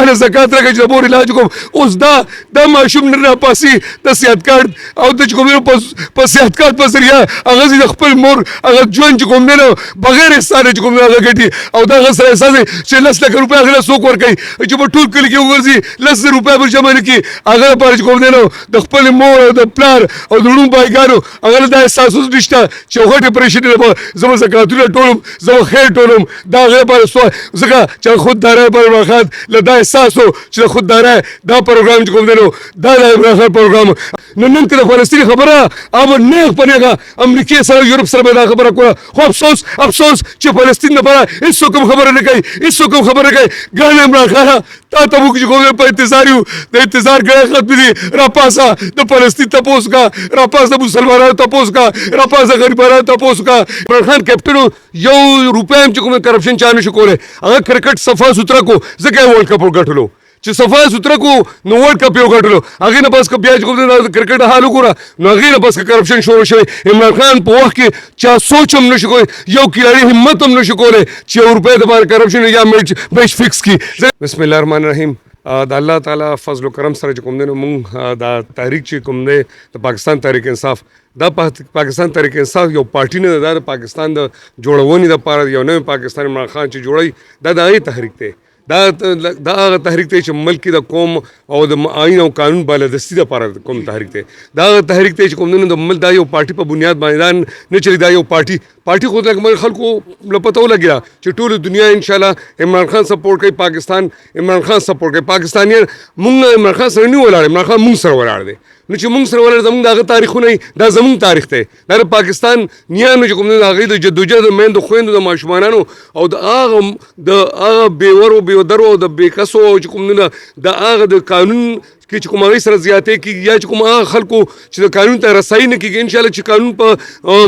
مال زکات راکړه چې د مور علاج کوم. اوس دا ماشوم نه راپاسي د صحت کارت او د چې کوم دی په صحت کارت په ذریعه هغه د خپل مور هغه ژوند چې کوم دی نو بغیر احسانه چې کوم دی هغه ګټي او د هغه سره احساس چې 10 لک روپۍ هغه له څوک ورکوي چې په ټول کلي کې وګرځي 10 روپۍ به جمع نه کړي هغه لپاره چې کوم دی نو د خپل مور او د پلار او د ړوند بایګانو هغه له دا احساس اوس نشته چې غټې پریشاني ده زه به زکاتونه ټولم زه به خیر ټولم دا هغې لپاره ځکه چې خوددارۍ پر عمران خان له دا احساس و چې د خوددارۍ دا پروګرام چې کوم دی نو دا د عمران خان پروګرام نن که د فلسطین خبره اب نیغ په نیغه امریکې سره یورپ سره به دا خبره کوله خو افسوس چې فلسطین لپاره هېڅوک هم خبره نه کوي هېڅوک هم خبره نه کوي ګرانې عمران خانه تا ته موږ چې کوم دی په انتظار یو د انتظار ګړی ختم دي راپاسه د فلسطین تپوس کا راپاسه مسلمانانو تپوس کا راپاسه غریبانو تپوس کا عمران خان کیپټن یو روپۍ هم چې کوم کرپشن چا نشو کولی هغه کرکټ صفا سوتره کو ځکه یې ورلډ کپ وګټلو چې صفا سوتره کو نو ورلډ کپ یې وګټلو هغې نه بس که بیا چې کوم دی د کرکټ حال وګوره نو هغې نه بس که کرپشن شروع شوی عمران خان په وخت کې چا سوچ هم نشو کولی یو کھلاړي همت هم نشو کولی چې یو روپۍ دپاره کرپشن یا میچ فکس کړي. بسم الله الرحمن الرحیم. د الله تعالی فضل و کرم سره چې کوم دی نو مونږ دا تحریک چې کوم دی د پاکستان تحریک انصاف دا پاکستان تحریک انصاف یو پارټي نه ده دا د پاکستان د جوړونې دپاره یو نوی پاکستان عمران خان چې جوړوي دا د هغې تحریک دی دا هغه تحریک دی چې ملک د قوم او د آئین او قانون بالادستي دپاره کوم تحریک دی دا هغه تحریک دی چې کوم دی نو د ملک دا یو پارټي په بنیاد باندې دا نه چلي دا یو پارټي خو لکه خلکو له پته ولګېده چې ټوله دنیا انشاءالله عمران خان سپورټ کوي پاکستان عمران خان سپورټ کوي پاکستانیان مونږ عمران خان سره نه ولاړ عمران خان مونږ سره ولاړ دی نو چې مونږ سره ولاړ زمونږ د هغه تاریخونه دا زمونږ تاریخ دی دا د پاکستان نیانو چې کوم دی د هغې د جدوجهد د میندو خویندو د ماشومانانو او د هغه بېورو بېودرو او د بېکسو او چې کوم دی د هغه د قانون کې چې کوم هغې سره زیاتې کېږي یا چې کوم هغه خلکو چې د قانون ته رسایي نه کېږي انشاءالله چې قانون په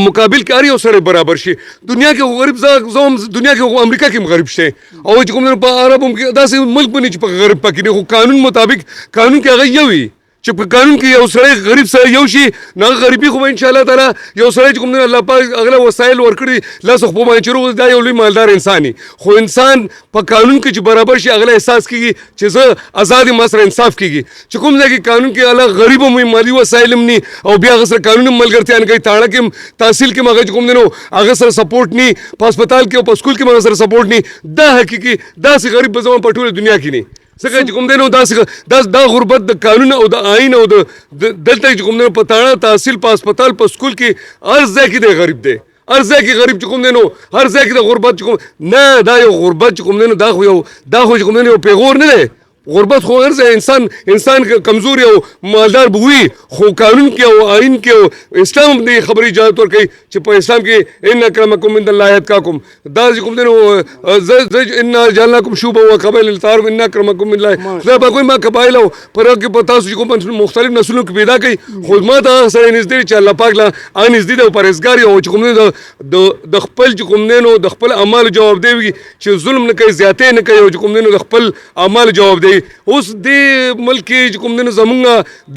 مقابل کې هر یو سړی برابر شي دنیا کې غریب زه هم دنیا کې امریکا کې هم غریب شته او چې کوم په عرب هم کې داسې ملک به نه چې په غریب پکې نه خو قانون مطابق قانون کې هغه یو وي چې په قانون کې یو سړی غریب سره یو شي نو هغه غریبي خو به انشاءالله تعالی یو سړی چې کوم دی الله پاک هغه له وسایل ورکړي لاس خپو باندې چې روغ دا یو لوی مالدار انسان خو انسان په قانون کې چې برابر شي هغه احساس کېږي چې زه ازاد یم ما سره انصاف کېږي چې کوم ځای کې قانون کې هغه غریب هم مالي وسایل هم ني او بیا هغه سره قانون هم ملګرتیا نه کوي تاړه کې تحصیل کې هغه چې کوم دی نو هغه سره سپورټ ني په هسپتال کې او په سکول کې هغه سره سپورټ ني دا حقیقي داسې غریب به زما په ټوله دنیا کې ني ځکه چې کوم دی نو دا غربت د قانون او د آئین او دلته چې کوم دی په تاړه تحصیل په هسپتال په سکول کې هر ځای کې دی غریب دی هر ځای کې غریب چې کوم دی نو هر ځای کې د غربت چې کوم نه دا یو غربت چې کوم دی نو دا خو چې کوم دی نو یو پیغور نه دی غربت خو هر ځای انسان کمزوري او مالدار به وي خو قانون کې او آئین کې او اسلام هم دې خبرې اجازت ورکوي چې په اسلام کې ان اکرمکم عند الله اتقاکم دا چې کوم دی نو انا جعلناکم شعوبا وقبائل لتعارفوا ان اکرمکم عند الله خدای پاک وایي ما قبایل او فرق کې په تاسو چې کوم مختلف نسلونو کې پیدا کوي خو ما ته هغه سړی نږدې چې الله پاک له هغه نږدې دی او پرهېزګار او چې کوم دی د خپل چې کوم دی نو د خپل اعمالو جوابدهي وي چې ظلم نه کوي زیاتې نه کوي او چې کوم دی نو د خپل اعمالو جوابدهي اوس دې ملک کې چې کوم دی نو زمونږ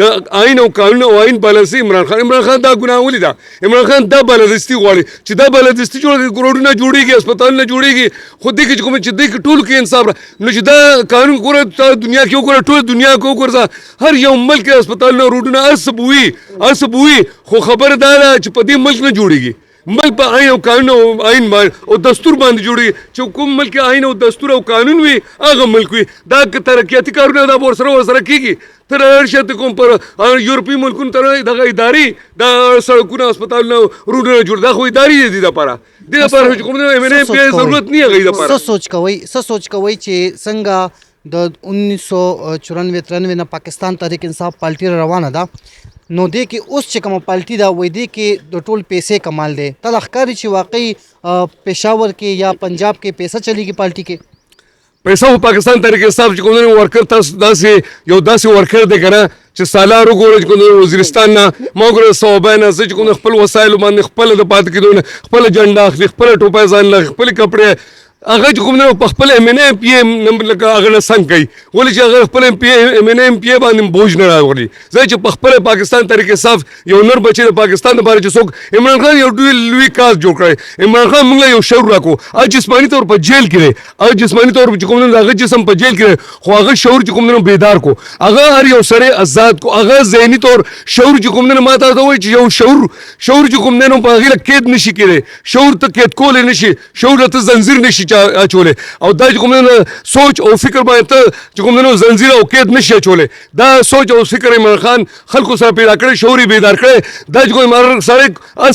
د آئین او قانون او آئین بالادستي عمران خان دا ګناه ولې ده عمران خان دا بالادستي غواړي چې دا بالادستي جوړه روډونه جوړېږي هسپتالونه جوړېږي خو دې کې چې کوم چې دې کې ټولو کې انصاف نو چې دا قانون ګوره دنیا کې وګوره ټول دنیا کې وګوره هر یو ملک هسپتالونه روډونه هر څه به وي خو خبره دا ده چې په دې ملک نه جوړېږي ملک په آئین او قانون او آئین او دستور باندې جوړېږي چې کوم ملک آئین او دستور او قانون وي هغه ملک وي دا ترقیاتي کارونه دا ورسره کېږي تر هر شي ته کوم پر یورپي ملکونو تر دغه ادارې دا سړکونه هسپتالونه روډونه جوړ دا خو ادارې دي دې لپاره چې کوم ضرورت نه هغې دپاره څه سوچ کوئ چې څنګه د 1994-93 نه پاکستان تحریک انصاف پارټي روانه ده نو دې کې اوس چې کومه پالټي ده وایي دې کې د ټول پیسې کمال دی تا ښکاري چې واقعي پېښور کې یا پنجاب کې پیسه چلیږي پالټي کې پیسه خو پاکستان تحریک انصاف چې کوم دی ورکر تاسو داسې ورکر دی که نه چې سالار وګوره چې کوم وزیرستان نه ما وګوره صوبه نه زه چې کوم خپل وسایلو باندې خپله د پاتې کېدو نه خپله جنډه اخلي خپله ټوپۍ ځان له خپلې کپړې هغه چې کوم نه په خپل ایم ان ای پی ام لکه هغه سنگ کوي ولې چې هغه خپل ایم ان ای پی باندې بوج نه راوړي ځکه چې په خپل پاکستان طریقې صاف یو نر بچی د پاکستان لپاره چې څوک عمران خان یو لوی کاز جوړ کړی عمران خان موږ یو شعور راکو او جسمانی طور په جیل کې او جسمانی طور په کوم نه هغه جسم په جیل کې خو هغه شعور چې کوم نه بیدار کو هغه هر یو سره آزاد کو هغه ذهني طور شعور چې کوم نه ماته ته وایي چې یو شعور چې کوم نه په هغه قید نشي کېږي شعور ته قید کول نشي شعور ته زنجیر نشي اچولې او دا چې کوم نه سوچ او فکر باندې ته چې کوم نه زنجیر او قید نشي اچولې دا سوچ او فکر عمران خان خلکو سره پیدا کړی شعور بیدار کړی دا چې کوم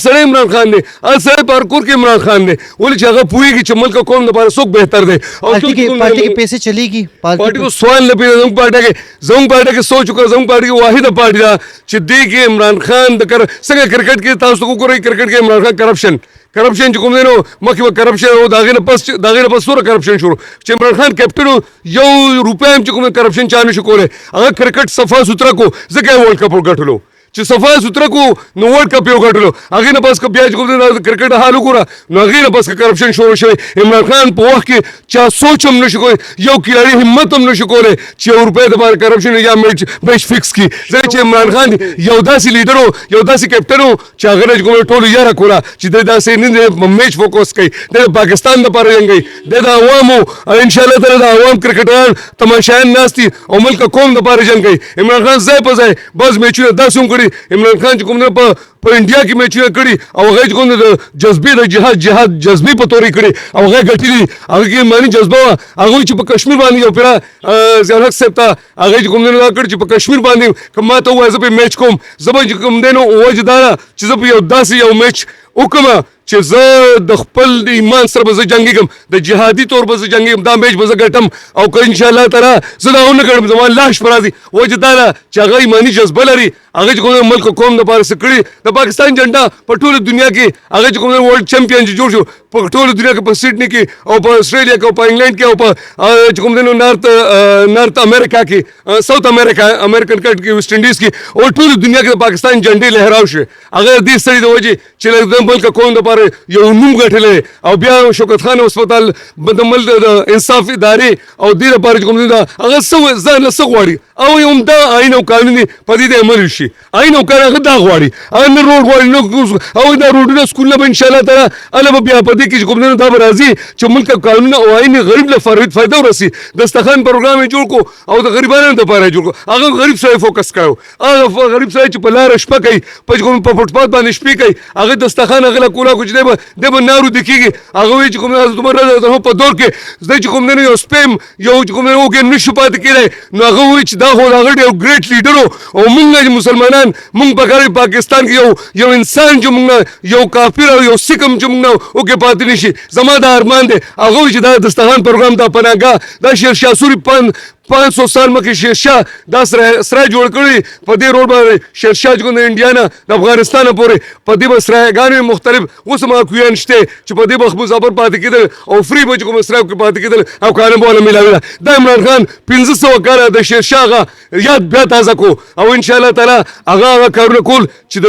سره عمران خان دی سره پارکور کې عمران خان دی ولې چې هغه پوهیږي چې ملک قوم لپاره څوک بهتر دی او پارٹی کے پیسے چلے گی پارٹی کو سوال نه پیدا زموږ پارټي کې سوچ وکړه زموږ پارټي کې واحده پارټي ده چې دې کې عمران خان د څنګه کرکټ کې تاسو وګورئ کرکټ کې عمران خان کرپشن چې کوم دی نو مخکې به کرپشن او د هغې نه پس سوره کرپشن شروع چې عمران خان کیپټن یو روپۍ هم چې کوم کرپشن چا نشو کولی هغه کرکټ صفا سوتره کو ځکه یې ورلډ کپ وګټلو چې صفا سوتره کو نو ورلډ کپ یې وګټلو هغې نه بس که بیا چې کوم دی کرکټ حال وګوره نو هغې نه بس که کرپشن شروع شوی عمران خان په وخت کې چا سوچ هم نشو کولی یو کھلاړي همت هم نشو کولی چې یو روپۍ دپاره کرپشن یا میچ فکس کړي ځکه چې عمران خان یو داسې لیډر و یو داسې کیپټن و چې هغه نه چې کوم ټولو یاره کوله چې دی داسې نه میچ فوکس کوي دی د پاکستان دپاره جنګوي دی د عوامو انشاءالله تعالی د عوام کرکټران تماشایان ناست دي او ملک قوم دپاره جنګوي عمران خان ځای په ځای بعض میچونه داسې هم کړي عمران خان چې کوم نه په انډیا کې میچونه کړي او هغه چې کوم د جذبې د جهاد جذبې په تورې کړي او هغه ګټلي هغه کې مانی جذبه وه هغه چې په کشمیر باندې یو پیره ضیاءالحق صاحب ته هغه چې کوم دی نو دا کړي چې په کشمیر باندې که ما ته ووایه زه په میچ کوم زه به چې کوم دی نو وجه دا ده چې زه په یو داسې یو میچ وکړم چې زه د خپل ایمان سره به زه جنګېږم د جهادي طور به زه جنګېږم دا میچ به زه ګټم او که انشاءالله تعالی زه دا ونه کړم زما لاش به راځي وجه دا ده چې هغه ایماني جذبه لري هغه چې کوم ملک قوم دپاره څه کړي د پاکستان جنډه په ټوله دنیا کې هغه چې کوم ورلډ چمپیون چې جوړ شو په ټوله دنیا کې په سډني کې او په اسټرالیا کې او په انګلینډ کې او په چې کوم دی نو نارت امریکا کې ساوث امریکن کټ کې ویسټ انډیز کې او ټوله دنیا کې د پاکستان جنډې لهراو شوې هغه دې سړي د وجې چې د ملک قوم دپاره یو نوم ګټلی او بیا شوکت خان هسپتال د ملک د انصاف ادارې او دې لپاره چې کوم دی هغه څه ځان له څه غواړي او یو همدا آئین او قانون دی په دې د عمل وشي آئین او قانون هغه دا غواړي هغه نه روډ غواړي نه او دا روډونه سکولونه به انشاءالله تعالی هله به بیا په دې کې چې کوم دی دا به راځي چې ملک قانون او آئین غریب له فایده ورسي دسترخوان پروګرام یې جوړ کړو او د غریبانو دپاره یې جوړ کړو هغه غریب سړی فوکس کړی هغه غریب سړی چې په لاره شپه کوي په کوم په فوټپات باندې شپې کوي هغه دسترخوان هغه له کولا کو چې دی به نارو د کېږي هغه وایي چې کوم دی په دور کې دی چې کوم دی یو سپیم یو چې کوم دی وګې نشو پاتې کېدی نو هغه وایي چې دا خو هغه ډېر ګریټ لیډر او موږ مسلمانان موږ په کار پاکستان کې یو انسان چې موږ یو کافر او یو سکھ هم چې موږ وګې پاتې نشي زما دا ارمان دی هغه وایي چې دا دسترخوان پروګرام دا پناهګاه دا شیرشاه سوري 500 سال مخکې شیرشاه دا سرای جوړ کړی په دې روډ باندې شیرشاه چې کوم د انډیا نه د افغانستانه پورې په دې به سرایګانې مختلف اوس هم اکویان شته چې په دې به مسافر پاتې کېدل او فری به چې کوم سرای کې پاتې کېدل او کارم به ونه میلاوېده دا عمران خان 1500 کاله د شیرشاه هغه یاد بیا تازه کو او انشاءالله تعالی هغه کارونه کول چې د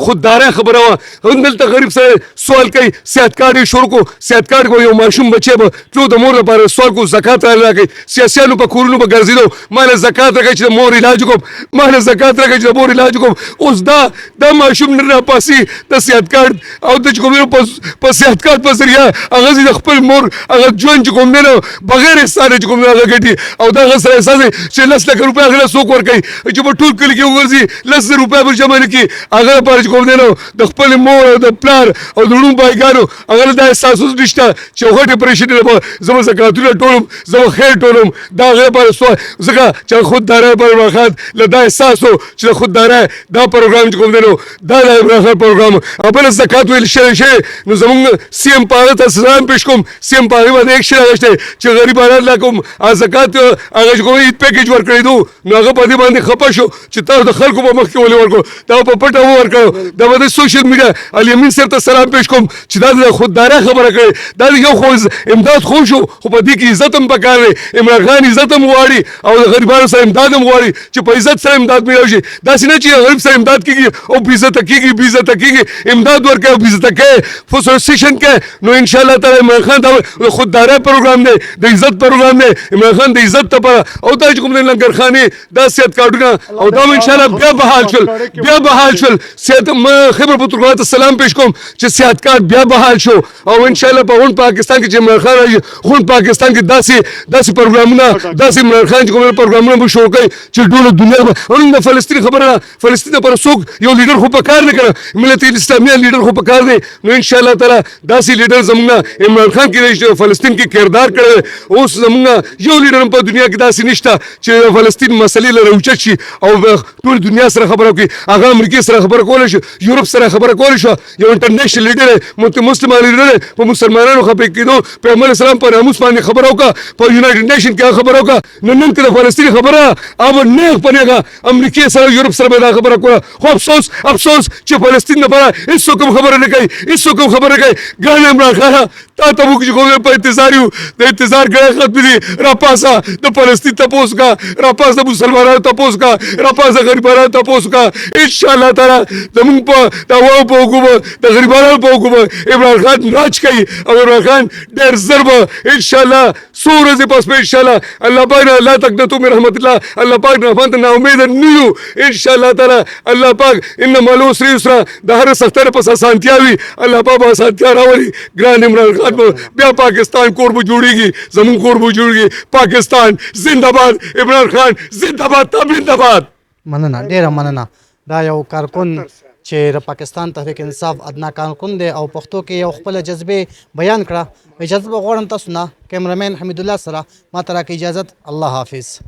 خوددارۍ خبره وه دلته غریب سره سوال کوي صحت کارډ یې شروع کړو صحت کارډ کو یو ماشوم بچی به تلو د مور لپاره سوال کو زکات راکوي سیاسیانو په کورونو به ګرځېدو ما له زکات راکوي چې د مور علاج وکړم ما له زکات راکوي چې د مور علاج وکړم اوس دا ماشوم نه راپاسي د صحت کارډ او د چې کوم په صحت کارډ په ذریعه هغه د خپل مور هغه ژوند چې کوم دی نو بغیر احسانه چې کوم دی هغه ګټي او دغه سره احساس دی چې 10 لک روپۍ هغه له څوک ورکوي چې په ټول کلي کې وګرځي 10 روپۍ به جمع نه کړي هغه لپاره چې کوم دی نو د خپل مور او د پلار او د ړوند بایګانو هغه له دا احساس اوس نشته چې غټې پریشاني ده زه به زکاتونه ټولم زه به خیر ټولم دا هغې لپاره ځکه چې خوددارۍ پر عمران خان له دا احساس و چې د خوددارۍ دا پروګرام چې کوم دی نو دا د عمران خان پروګرام او بله زکات ویل شوی نو زمونږ سی ایم په هغه ته سلام پیش کوم سی ایم په هغې باندې ایکشن اخیستی چې غریبانان لا کوم زکات هغه چې کوم عید پیکیج ورکړی دو نو هغه په دې باندې خفه شو چې تاسو د خلکو په مخ کې ولې ورکړو دا په پټه وورکړو دا به د سوشل میډیا الیمین صاحب ته سلام پیش کوم چې دا د خوددارۍ خبره کړې دا یو خو امداد خو شو خو په دې کې عزت هم پکار دی عمران خان عزت هم غواړي او د غریبانو سره امداد هم غواړي چې په عزت سره امداد میلاو شي. داسې نه چې غریب سره امداد کېږي او بې عزته کېږي امداد ورکوي او بې عزته کوي فسټریشن کوي. نو انشاءالله تعالی عمران خان دا خوددارۍ پروګرام دی د عزت پروګرام دی. عمران خان د عزت لپاره او دا چې کوم دی لنګرخانې دا صحت کارډونه او دا هم انشاءالله بیا بحال شول صحت خبر پختونخوا ته سلام پیش کوم چې صحت کارت بیا بحال شو او انشاءالله په غون پاکستان کې چې عمران خان راشي غون پاکستان کې داسې پروګرامونه داسې عمران خان چې کوم پروګرامونه به شروع کوي چې ټوله دنیا به د فلسطین خبره فلسطین لپاره څوک یو لیډر خو پکار نه کړه ملت اسلامي لیډر خو پکار دی. نو انشاءالله تعالی داسې لیډر زمونږ عمران خان کې فلسطین کې کردار کړی اوس زمونږ یو لیډر په دنیا کې داسې نشته چې فلسطین مسلې له راوچت شي او ټول دنیا سره خبره وکړي. هغه امریکا سره خبره کولی شو یورپ سره خبره کولی شو یو انټرنیشنل لیډر مسلمان لیډر په مسلمانانو خفه کېدو پیغمبر اسلام په ناموس باندې خبره وکړه په یونایټډ نیشن کې خبره وکړه. نو نن که د فلسطین خبره अब नेक बनेगा America sir Europe sir में खबर को अफसोस कि फलस्तीन ने पड़ा इस हुक्म खबर नहीं गई इस हुक्म खबर नहीं गई गाने में रखा ता तब जो पर इंतजार हूँ तो इंतजार गया खत भी रापासा तो फलस्तीन तपोस का रापासा मुसलमान तपोस का रापासा गरीबाना तपोस का इंशाल्लाह ताला तमुंग पर तवाओ पोगुब तगरीबाना पोगुब इमरान खान राज कई और इमरान खान डेर ज़रब इंशाल्लाह सूरज पास में इंशाल्लाह अल्लाह पाक ने अल्लाह तक न तुम्हें रहमतुल्लाह अल्लाह पाक ने रहमत ना उम्मीद न्यू इंशाल्लाह ताला अल्लाह पाक इन मालूम श्री उसरा दहर सख्तर पस आसानतियावी अल्लाह पाक आसानतिया रावली ग्रांड इमरान खान बिया पाकिस्तान कोरबू जुड़ेगी जमून कोरबू जुड़ेगी पाकिस्तान जिंदाबाद इमरान खान जिंदाबाद तबिंदाबाद. مننه ډیره مننه. دا یو کارکون چې د پاکستان تحریک انصاف ادنا کارکون دی او پښتو کې یو خپل جذبه بیان کړه. اجازه غواړم تاسو نه کیمرامین حمید الله سره ما ته راکړئ اجازه. الله حافظ.